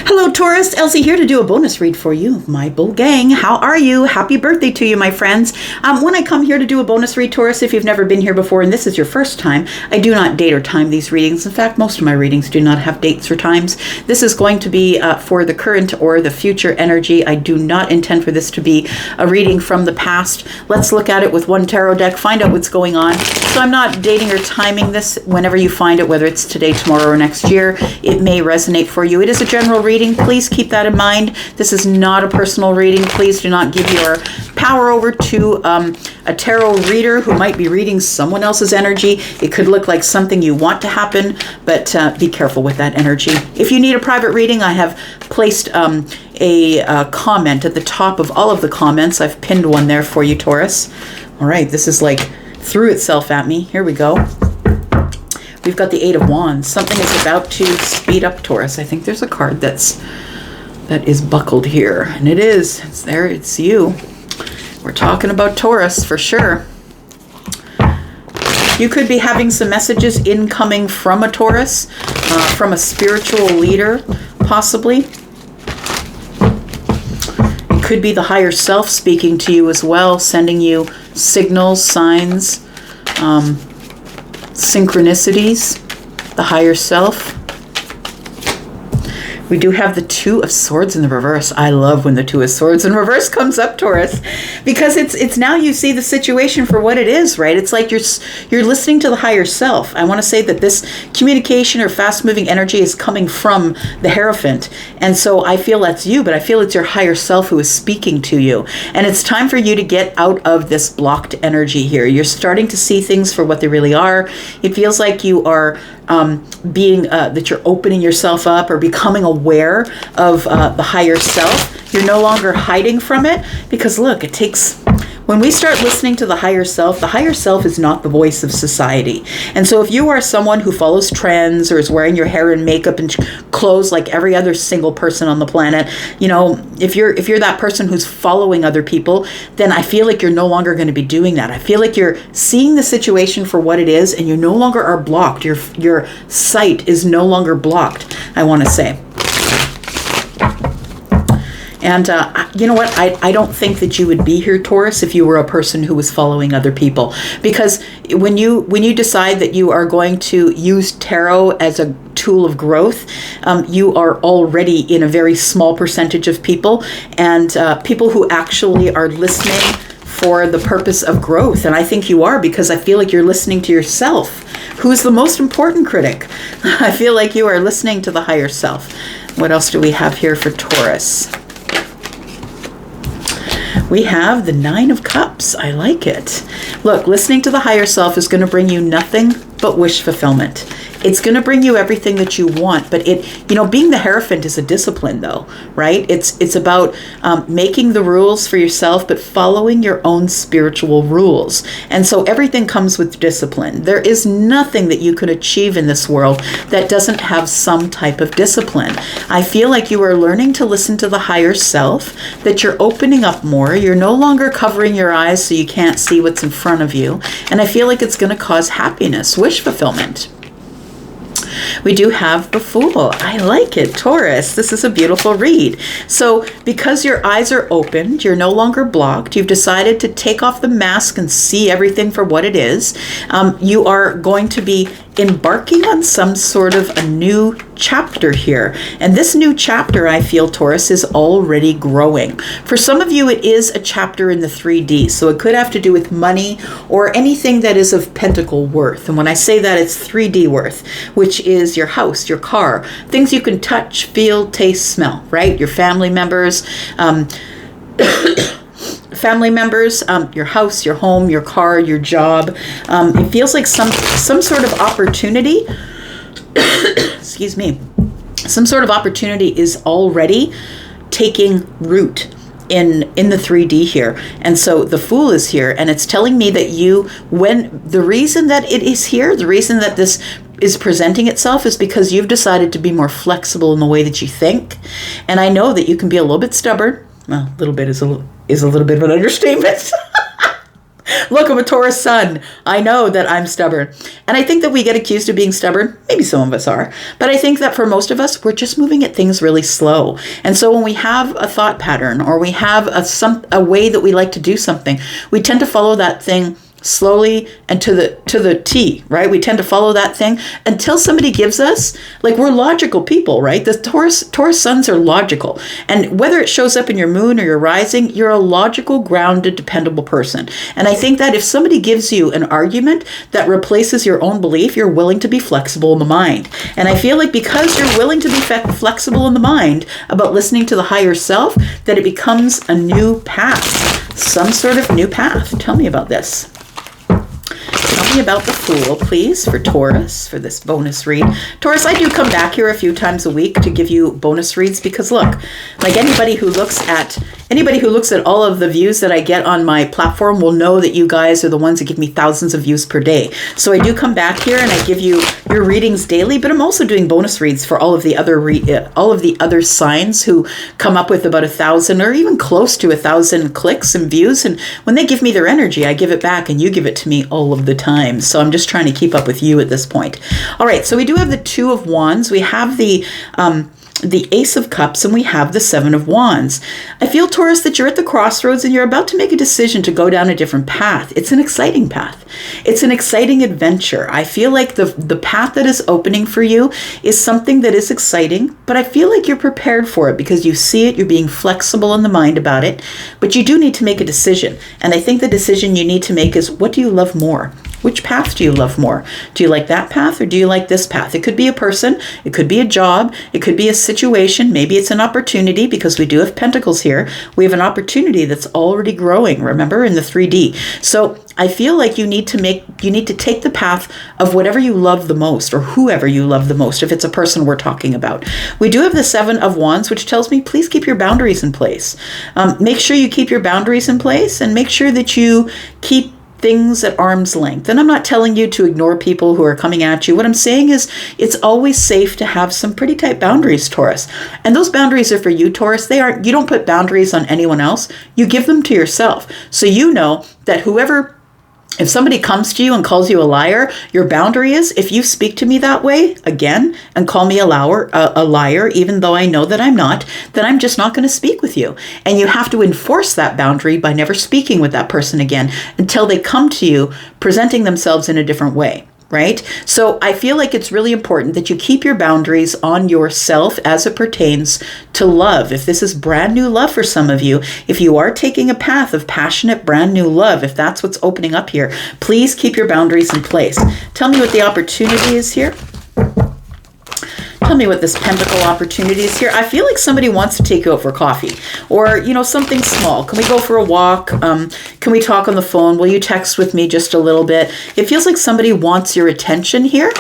Hello, Taurus. Elsie here to do a bonus read for you, my bull gang. How are you? Happy birthday to you, my friends. When I come here to do a bonus read, Taurus, if you've never been here before and this is your first time, I do not date or time these readings. In fact, most of my readings do not have dates or times. This is going to be for the current or the future energy. I do not intend for this to be a reading from the past. Let's look at it with one tarot deck, find out what's going on. So I'm not dating or timing this. Whenever you find it, whether it's today, tomorrow, or next year, it may resonate for you. It is a general reading. Please keep that in mind. This is not a personal reading. Please do not give your power over to a tarot reader who might be reading someone else's energy. It could look like something you want to happen, but be careful with that energy. If you need a private reading, I have placed a comment at the top of all of the comments. I've pinned one there for you, Taurus. All right, this is like threw itself at me. Here we go. We've got the Eight of Wands. Something is about to speed up, Taurus. I think there's a card that is buckled here. And it is. It's there. It's you. We're talking about Taurus for sure. You could be having some messages incoming from a Taurus, from a spiritual leader, possibly. It could be the higher self speaking to you as well, sending you signals, signs, synchronicities, the higher self. We do have the Two of Swords in the reverse. I love when the Two of Swords in reverse comes up, Taurus, because it's now you see the situation for what it is, right? It's like you're listening to the higher self. I want to say that this communication or fast-moving energy is coming from the Hierophant, and so I feel that's you, but I feel it's your higher self who is speaking to you, and it's time for you to get out of this blocked energy here. You're starting to see things for what they really are. It feels like you are that you're opening yourself up or becoming aware of the higher self. You're no longer hiding from it, because look, it takes, when we start listening to the higher self is not the voice of society. And so if you are someone who follows trends or is wearing your hair and makeup and clothes like every other single person on the planet, you know, if you're that person who's following other people, then I feel like you're no longer going to be doing that. I feel like you're seeing the situation for what it is, and you no longer are blocked. Your sight is no longer blocked, I want to say. And you know what? I don't think that you would be here, Taurus, if you were a person who was following other people. Because when you decide that you are going to use tarot as a tool of growth, you are already in a very small percentage of people, and people who actually are listening for the purpose of growth. And I think you are, because I feel like you're listening to yourself, who's the most important critic. I feel like you are listening to the higher self. What else do we have here for Taurus? We have the Nine of Cups. I like it. Look, listening to the higher self is going to bring you nothing but wish fulfillment. It's going to bring you everything that you want, but being the Hierophant is a discipline, though, right? It's about making the rules for yourself, but following your own spiritual rules. And so everything comes with discipline. There is nothing that you could achieve in this world that doesn't have some type of discipline. I feel like you are learning to listen to the higher self, that you're opening up more. You're no longer covering your eyes so you can't see what's in front of you. And I feel like it's going to cause happiness, wish fulfillment. We do have the Fool. I like it, Taurus. This is a beautiful read. So because your eyes are opened, you're no longer blocked, you've decided to take off the mask and see everything for what it is, you are going to be embarking on some sort of a new chapter here. And this new chapter, I feel, Taurus, is already growing. For some of you, it is a chapter in the 3D. So it could have to do with money or anything that is of pentacle worth. And when I say that, it's 3D worth, which is your house, your car, things you can touch, feel, taste, smell, right? Your family members, your house, your home, your car, your job. It feels like some sort of opportunity, excuse me, some sort of opportunity is already taking root in the 3D here. And so the Fool is here, and it's telling me that the reason that it is here, the reason that this is presenting itself is because you've decided to be more flexible in the way that you think. And I know that you can be a little bit stubborn. Well, a little bit is a little bit of an understatement. Look, I'm a Taurus sun. I know that I'm stubborn. And I think that we get accused of being stubborn. Maybe some of us are. But I think that for most of us, we're just moving at things really slow. And so when we have a thought pattern or we have a way that we like to do something, we tend to follow that thing slowly and to the T, right? We tend to follow that thing until somebody gives us, like, we're logical people, right? The Taurus suns are logical. And whether it shows up in your moon or your rising, you're a logical, grounded, dependable person. And I think that if somebody gives you an argument that replaces your own belief, you're willing to be flexible in the mind. And I feel like because you're willing to be flexible in the mind about listening to the higher self, that it becomes a new path, some sort of new path. Tell me about this. Tell me about the Fool, please, for Taurus, for this bonus read. Taurus, I do come back here a few times a week to give you bonus reads because, look, like anybody who looks at all of the views that I get on my platform will know that you guys are the ones that give me thousands of views per day. So I do come back here and I give you your readings daily, but I'm also doing bonus reads for all of the other signs who come up with about 1,000 or even close to 1,000 clicks and views. And when they give me their energy, I give it back and you give it to me all of the time. So I'm just trying to keep up with you at this point. All right, so we do have the Two of Wands. We have the Ace of Cups, and we have the Seven of Wands. I feel, Taurus, that you're at the crossroads and you're about to make a decision to go down a different path. It's an exciting path. It's an exciting adventure. I feel like the path that is opening for you is something that is exciting, but I feel like you're prepared for it because you see it, you're being flexible in the mind about it, but you do need to make a decision. And I think the decision you need to make is, what do you love more? Which path do you love more? Do you like that path or do you like this path? It could be a person, it could be a job, it could be a situation, maybe it's an opportunity because we do have pentacles here. We have an opportunity that's already growing, remember, in the 3D. So I feel like you need to take the path of whatever you love the most or whoever you love the most, if it's a person we're talking about. We do have the Seven of Wands, which tells me please keep your boundaries in place. Make sure you keep your boundaries in place and make sure that you keep things at arm's length. And I'm not telling you to ignore people who are coming at you. What I'm saying is it's always safe to have some pretty tight boundaries, Taurus. And those boundaries are for you, Taurus. You don't put boundaries on anyone else. You give them to yourself. So you know that if somebody comes to you and calls you a liar, your boundary is, if you speak to me that way again and call me a liar, even though I know that I'm not, then I'm just not going to speak with you. And you have to enforce that boundary by never speaking with that person again until they come to you presenting themselves in a different way. Right? So I feel like it's really important that you keep your boundaries on yourself as it pertains to love. If this is brand new love for some of you, if you are taking a path of passionate brand new love, if that's what's opening up here, please keep your boundaries in place. Tell me what the opportunity is here. Tell me what this pentacle opportunity is here. I feel like somebody wants to take you out for coffee or, something small. Can we go for a walk? Can we talk on the phone? Will you text with me just a little bit? It feels like somebody wants your attention here.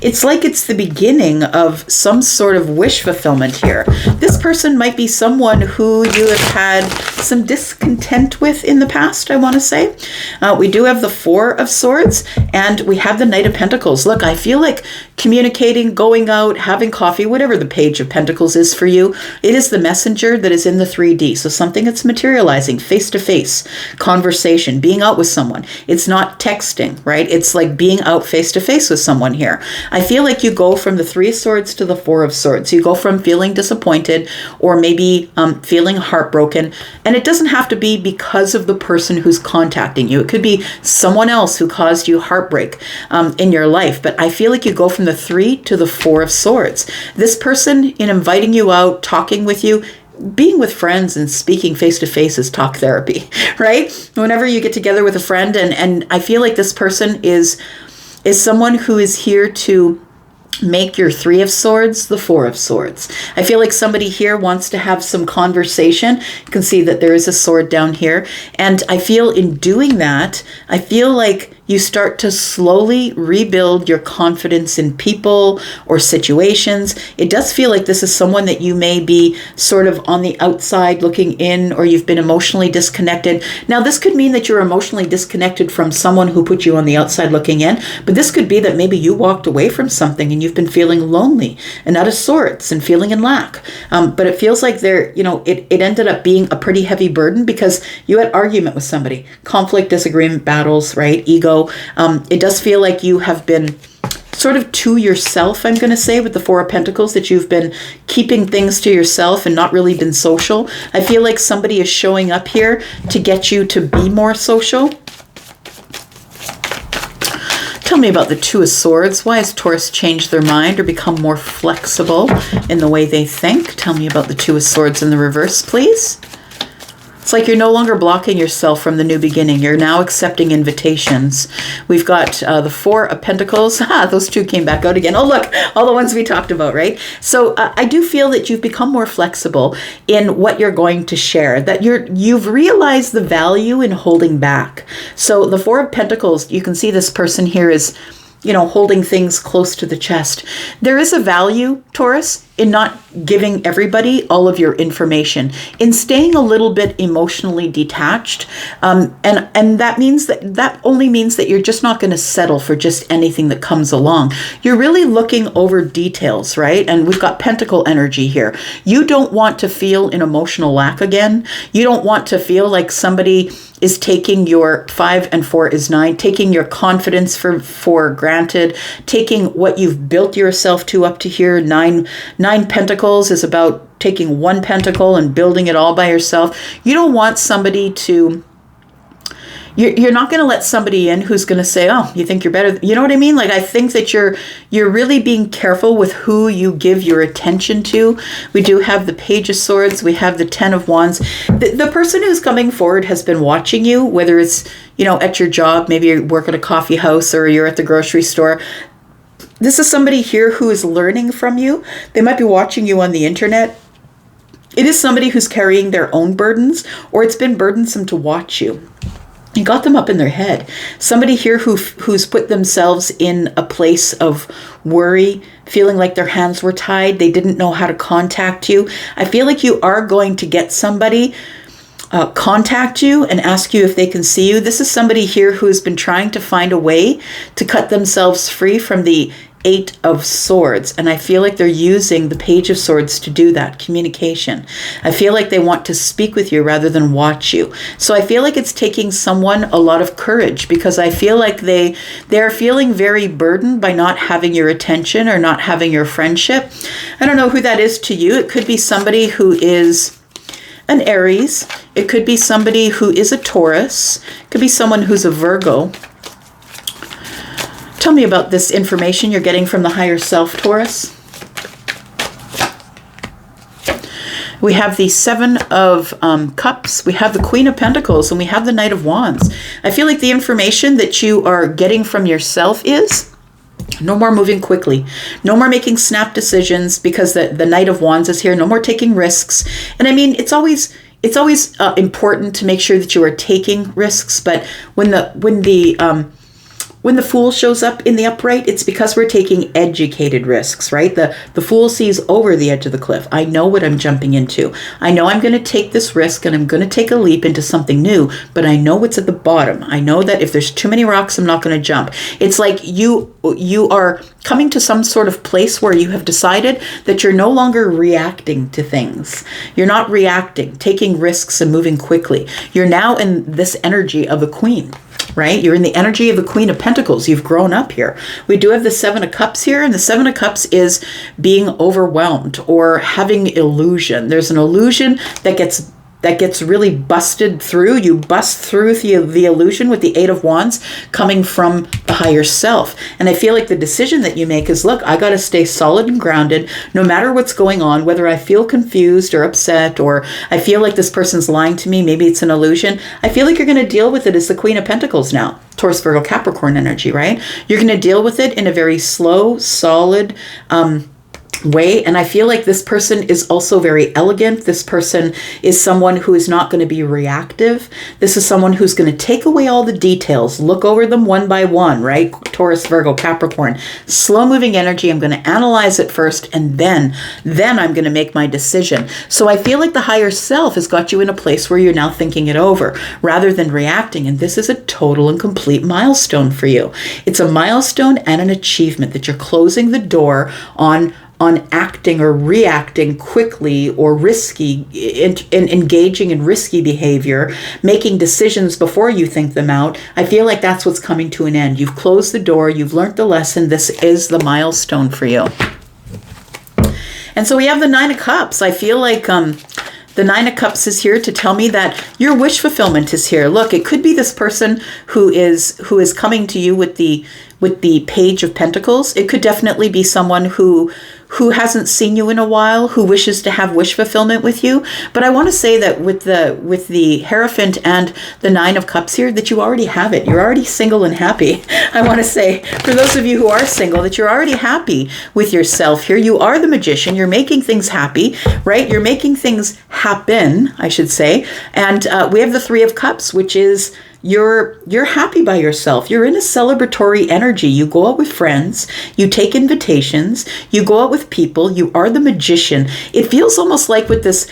It's like it's the beginning of some sort of wish fulfillment here. This person might be someone who you have had some discontent with in the past, I want to say. We do have the Four of Swords and we have the Knight of Pentacles. Look, I feel like communicating, going out, having coffee, whatever the Page of Pentacles is for you, it is the messenger that is in the 3D. So something that's materializing, face-to-face conversation, being out with someone. It's not texting, right? It's like being out face-to-face with someone here. I feel like you go from the Three of Swords to the Four of Swords. You go from feeling disappointed or maybe feeling heartbroken. And it doesn't have to be because of the person who's contacting you. It could be someone else who caused you heartbreak in your life. But I feel like you go from the Three to the Four of Swords. This person, in inviting you out, talking with you, being with friends and speaking face-to-face is talk therapy, right? Whenever you get together with a friend, and I feel like this person is someone who is here to make your Three of Swords the Four of Swords. I feel like somebody here wants to have some conversation. You can see that there is a sword down here. And I feel in doing that, I feel like you start to slowly rebuild your confidence in people or situations. It does feel like this is someone that you may be sort of on the outside looking in, or you've been emotionally disconnected. Now, this could mean that you're emotionally disconnected from someone who put you on the outside looking in, but this could be that maybe you walked away from something and you've been feeling lonely and out of sorts and feeling in lack. But it feels like it ended up being a pretty heavy burden because you had argument with somebody, conflict, disagreement, battles, right? Ego. It does feel like you have been sort of to yourself, I'm going to say, with the Four of Pentacles, that you've been keeping things to yourself and not really been social. I feel like somebody is showing up here to get you to be more social. Tell me about the Two of Swords. Why has Taurus changed their mind or become more flexible in the way they think? Tell me about the Two of Swords in the reverse, please. It's like you're no longer blocking yourself from the new beginning. You're now accepting invitations. We've got the Four of Pentacles. Those two came back out again. Oh, look, all the ones we talked about, right? So I do feel that you've become more flexible in what you're going to share, that you've realized the value in holding back. So the Four of Pentacles, you can see this person here is, holding things close to the chest. There is a value, Taurus, in not giving everybody all of your information, in staying a little bit emotionally detached. And that only means that you're just not going to settle for just anything that comes along. You're really looking over details, right? And we've got Pentacle energy here. You don't want to feel an emotional lack again. You don't want to feel like somebody is taking your 5 and 4 is 9, taking your confidence for granted, taking what you've built yourself to up to here. Nine Pentacles is about taking one pentacle and building it all by yourself. You don't want somebody to, you're not going to let somebody in who's going to say, oh, you think you're better. You know what I mean? Like, I think that you're really being careful with who you give your attention to. We do have the Page of Swords. We have the Ten of Wands. The person who's coming forward has been watching you, whether it's, at your job, maybe you work at a coffee house or you're at the grocery store. This is somebody here who is learning from you. They might be watching you on the internet. It is somebody who's carrying their own burdens, or it's been burdensome to watch you. You got them up in their head. Somebody here who's put themselves in a place of worry, feeling like their hands were tied. They didn't know how to contact you. I feel like you are going to get somebody contact you and ask you if they can see you. This is somebody here who has been trying to find a way to cut themselves free from the 8 of Swords. And I feel like they're using the Page of Swords to do that, communication. I feel like they want to speak with you rather than watch you. So I feel like it's taking someone a lot of courage, because I feel like they're feeling very burdened by not having your attention or not having your friendship. I don't know who that is to you. It could be somebody who is an Aries. It could be somebody who is a Taurus. It could be someone who's a Virgo. Tell me about this information you're getting from the higher self, Taurus. We have the Seven of Cups, we have the Queen of Pentacles, and we have the Knight of Wands. I feel like the information that you are getting from yourself is no more moving quickly. No more making snap decisions, because the Knight of Wands is here. No more taking risks. And I mean, it's always important to make sure that you are taking risks. But when the Fool shows up in the upright, it's because we're taking educated risks, right? The Fool sees over the edge of the cliff. I know what I'm jumping into. I know I'm going to take this risk and I'm going to take a leap into something new, but I know what's at the bottom. I know that if there's too many rocks, I'm not going to jump. It's like you are coming to some sort of place where you have decided that you're no longer reacting to things. You're not reacting, taking risks and moving quickly. You're now in this energy of a queen, right? You're in the energy of the Queen of Pentacles. You've grown up here. We do have the Seven of Cups here, and the Seven of Cups is being overwhelmed or having illusion. There's an illusion that gets really busted through. You bust through the illusion with the Eight of Wands coming from the higher self. And I feel like the decision that you make is, look, I got to stay solid and grounded no matter what's going on, whether I feel confused or upset, or I feel like this person's lying to me. Maybe it's an illusion. I feel like you're going to deal with it as the Queen of Pentacles now. Taurus, Virgo, Capricorn energy, right? You're going to deal with it in a very slow, solid, way. And I feel like this person is also very elegant. This person is someone who is not going to be reactive. This is someone who's going to take away all the details, look over them one by one, right? Taurus, Virgo, Capricorn, slow moving energy. I'm going to analyze it first, and then I'm going to make my decision. So I feel like the higher self has got you in a place where you're now thinking it over rather than reacting. And this is a total and complete milestone for you. It's a milestone and an achievement that you're closing the door on acting or reacting quickly or risky, in engaging in risky behavior, making decisions before you think them out. I feel like that's what's coming to an end. You've closed the door. You've learned the lesson. This is the milestone for you. And so we have the Nine of Cups. I feel like the Nine of Cups is here to tell me that your wish fulfillment is here. Look, it could be this person who is coming to you with the Page of Pentacles. It could definitely be someone who hasn't seen you in a while, who wishes to have wish fulfillment with you. But I want to say that with the Hierophant and the Nine of Cups here, that you already have it. You're already single and happy. I want to say, for those of you who are single, that you're already happy with yourself here. You are the magician. You're making things happy, right? You're making things happen, I should say. And we have the Three of Cups, which is you're happy by yourself. You're in a celebratory energy. You go out with friends, you take invitations, you go out with people, you are the magician. It feels almost like with this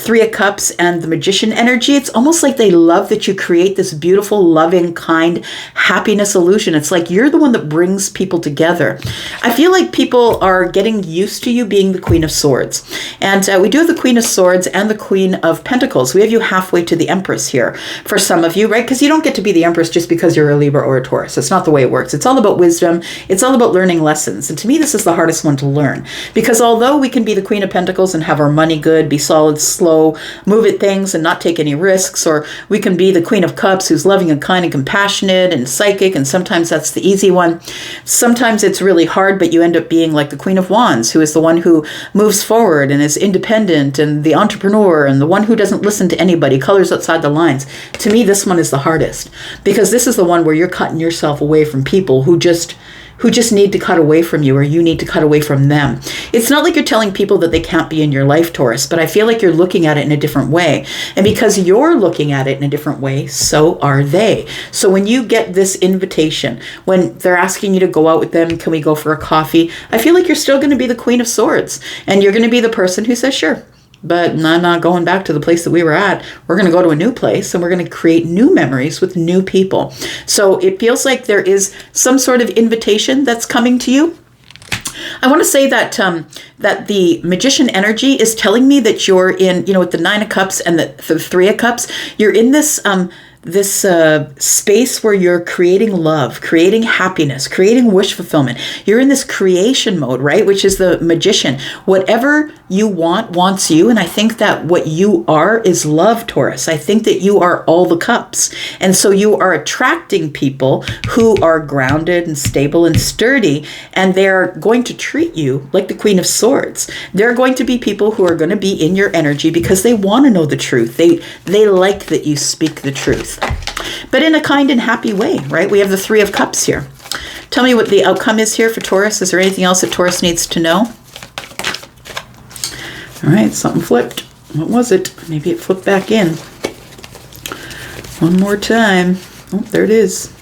Three of Cups and the magician energy, it's almost like they love that you create this beautiful, loving, kind happiness illusion. It's like you're the one that brings people together. I feel like people are getting used to you being the Queen of Swords. And we do have the Queen of Swords and the Queen of Pentacles. We have you halfway to the Empress here for some of you, right? Because you don't get to be the Empress just because you're a Libra or a Taurus. That's not the way it works. It's all about wisdom. It's all about learning lessons. And to me, this is the hardest one to learn. Because although we can be the Queen of Pentacles and have our money good, be solid, slow, move at things and not take any risks, or we can be the Queen of Cups who's loving and kind and compassionate and psychic, and sometimes that's the easy one. Sometimes it's really hard, but you end up being like the Queen of Wands, who is the one who moves forward and is independent and the entrepreneur and the one who doesn't listen to anybody, colors outside the lines. To me, this one is the hardest, because this is the one where you're cutting yourself away from people who just need to cut away from you, or you need to cut away from them. It's not like you're telling people that they can't be in your life, Taurus, but I feel like you're looking at it in a different way. And because you're looking at it in a different way, so are they. So when you get this invitation, when they're asking you to go out with them, can we go for a coffee? I feel like you're still going to be the Queen of Swords, and you're going to be the person who says, sure, but I'm not going back to the place that we were at. We're going to go to a new place, and we're going to create new memories with new people. So it feels like there is some sort of invitation that's coming to you. I want to say that that the magician energy is telling me that you're in, with the Nine of Cups and the Three of Cups, you're in this space where you're creating love, creating happiness, creating wish fulfillment. You're in this creation mode, right? Which is the magician. Whatever you want wants you. And I think that what you are is love, Taurus. I think that you are all the cups. And so you are attracting people who are grounded and stable and sturdy, and they're going to treat you like the Queen of Swords. They're going to be people who are going to be in your energy because they want to know the truth. They like that you speak the truth, but in a kind and happy way, right? We have the Three of Cups here. Tell me what the outcome is here for Taurus. Is there anything else that Taurus needs to know? All right, something flipped. What was it? Maybe it flipped back in. One more time. Oh, there it is.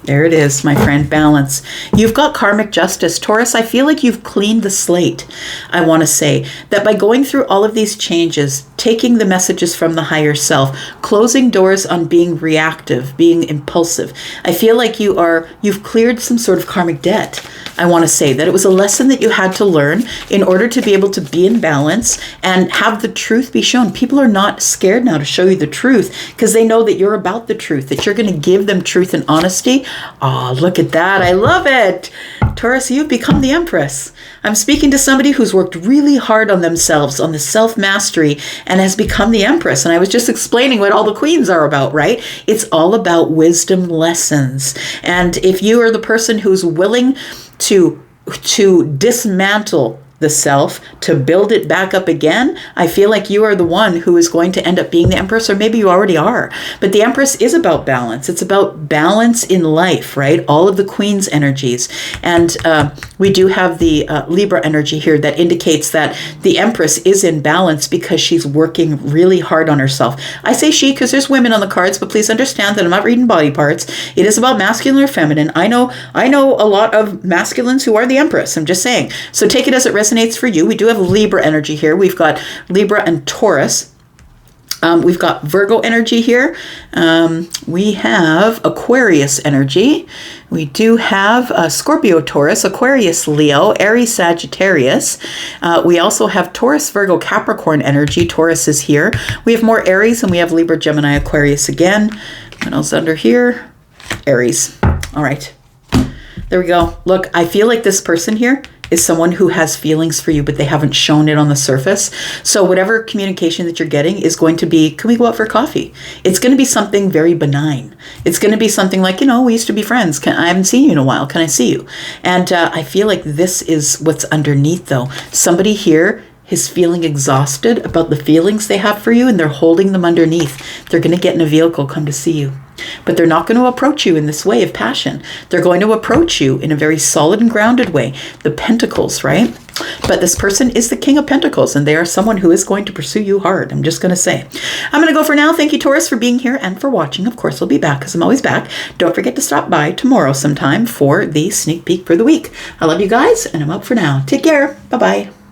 There it is, my friend, balance. You've got karmic justice. Taurus, I feel like you've cleaned the slate. I want to say that by going through all of these changes, taking the messages from the higher self, closing doors on being reactive, being impulsive, I feel like you've cleared some sort of karmic debt. I want to say that it was a lesson that you had to learn in order to be able to be in balance and have the truth be shown. People are not scared now to show you the truth because they know that you're about the truth, that you're going to give them truth and honesty. Oh, look at that. I love it. Taurus, you've become the Empress. I'm speaking to somebody who's worked really hard on themselves, on the self-mastery, and has become the Empress. And I was just explaining what all the queens are about, right? It's all about wisdom lessons. And if you are the person who's willing to dismantle the self, to build it back up again, I feel like you are the one who is going to end up being the Empress, or maybe you already are. But the Empress is about balance. It's about balance in life, right? All of the Queen's energies. And we do have the Libra energy here that indicates that the Empress is in balance because she's working really hard on herself. I say she because there's women on the cards, but please understand that I'm not reading body parts. It is about masculine or feminine. I know a lot of masculines who are the Empress. I'm just saying. So take it as it resonates for you. We do have Libra energy here. We've got Libra and Taurus. We've got Virgo energy here. We have Aquarius energy. We do have Scorpio, Taurus, Aquarius, Leo, Aries, Sagittarius. We also have Taurus, Virgo, Capricorn energy. Taurus is here. We have more Aries, and we have Libra, Gemini, Aquarius again. What else under here? Aries. All right. There we go. Look, I feel like this person here is someone who has feelings for you, but they haven't shown it on the surface. So whatever communication that you're getting is going to be, can we go out for coffee? It's going to be something very benign. It's going to be something like, we used to be friends. I haven't seen you in a while. Can I see you? And I feel like this is what's underneath, though. Somebody here is feeling exhausted about the feelings they have for you, and they're holding them underneath. They're going to get in a vehicle, come to see you. But they're not going to approach you in this way of passion. They're going to approach you in a very solid and grounded way. The Pentacles, right? But this person is the King of Pentacles, and they are someone who is going to pursue you hard. I'm just going to say. I'm going to go for now. Thank you, Taurus, for being here and for watching. Of course, I'll be back because I'm always back. Don't forget to stop by tomorrow sometime for the sneak peek for the week. I love you guys, and I'm out for now. Take care. Bye-bye.